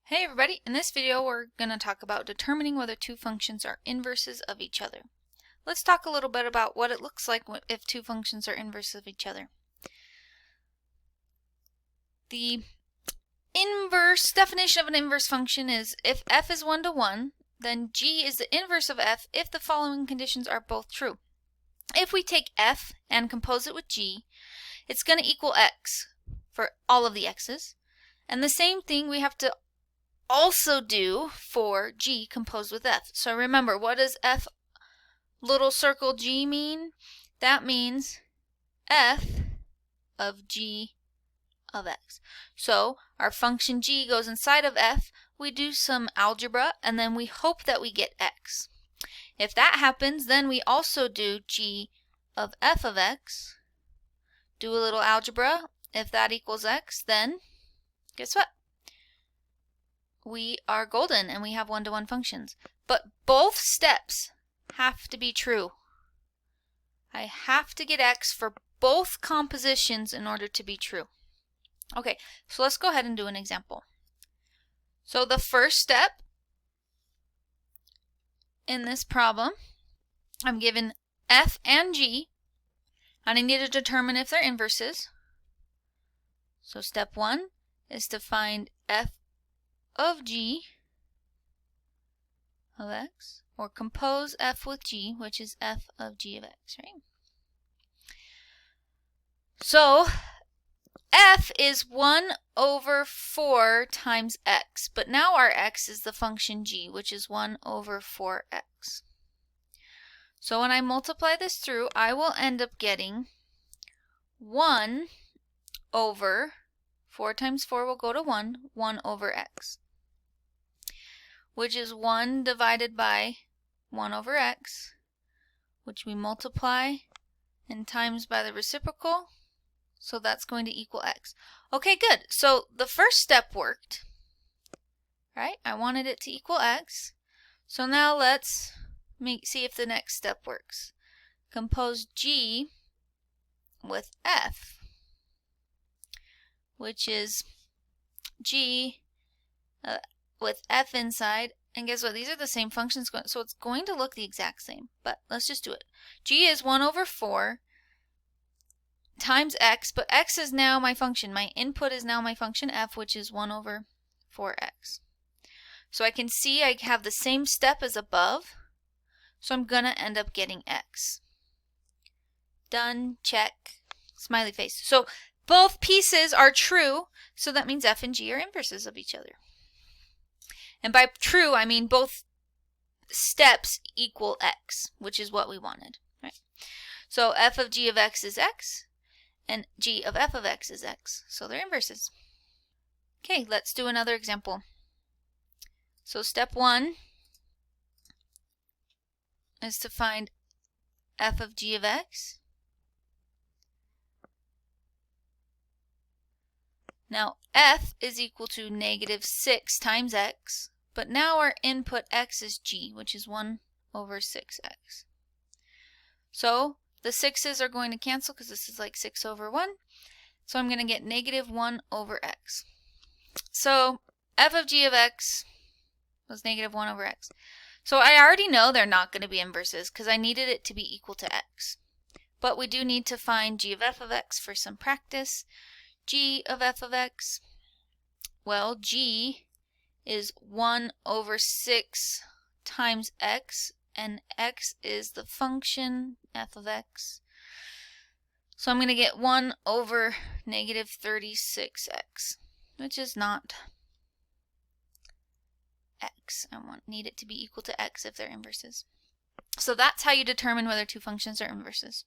Hey everybody, in this video we're going to talk about determining whether two functions are inverses of each other. Let's talk a little bit about what it looks like if two functions are inverse of each other. The inverse definition of an inverse function is if f is 1 to 1, then g is the inverse of f if the following conditions are both true. If we take f and compose it with g, it's going to equal x for all of the x's. And the same thing we have to also do for g composed with f. So remember, what does f little circle g mean? That means f of g of x. So our function g goes inside of f, we do some algebra, and then we hope that we get x. If that happens, then we also do g of f of x, do a little algebra. If that equals x, then guess what? We are golden and we have one-to-one functions. But both steps have to be true. I have to get x for both compositions in order to be true. Okay, so let's go ahead and do an example. So the first step in this problem, I'm given f and g, and I need to determine if they're inverses. So step 1 is to find f of g of x, or compose f with g, which is f of g of x, right? So f is 1 over 4 times x, but now our x is the function g, which is 1 over 4x. So when I multiply this through, I will end up getting 1 over 4 times 4 will go to 1 over x, which is 1 divided by 1 over x, which we multiply and times by the reciprocal, so that's going to equal x. Okay, good. So the first step worked, right? I wanted it to equal x. So now let's see if the next step works. Compose g with f, which is g with f inside, and guess what? These are the same functions, so it's going to look the exact same, but let's just do it. G is 1 over 4 times x, but x is now my function. My input is now my function f, which is 1 over 4x. So I can see I have the same step as above, so I'm going to end up getting x. Done, check, smiley face. So both pieces are true, so that means f and g are inverses of each other. And by true, I mean both steps equal x, which is what we wanted, right? So f of g of x is x, and g of f of x is x, so they're inverses. Okay, let's do another example. So step 1 is to find f of g of x. Now f is equal to negative 6 times x, but now our input x is g, which is 1 over 6x. So the 6's are going to cancel because this is like 6 over 1. So I'm going to get negative 1 over x. So f of g of x was negative 1 over x. So I already know they're not going to be inverses because I needed it to be equal to x. But we do need to find g of f of x for some practice. G of f of x, well, g is 1 over 6 times x, and x is the function f of x. So I'm going to get 1 over negative 36x, which is not x. I need it to be equal to x if they're inverses. So that's how you determine whether two functions are inverses.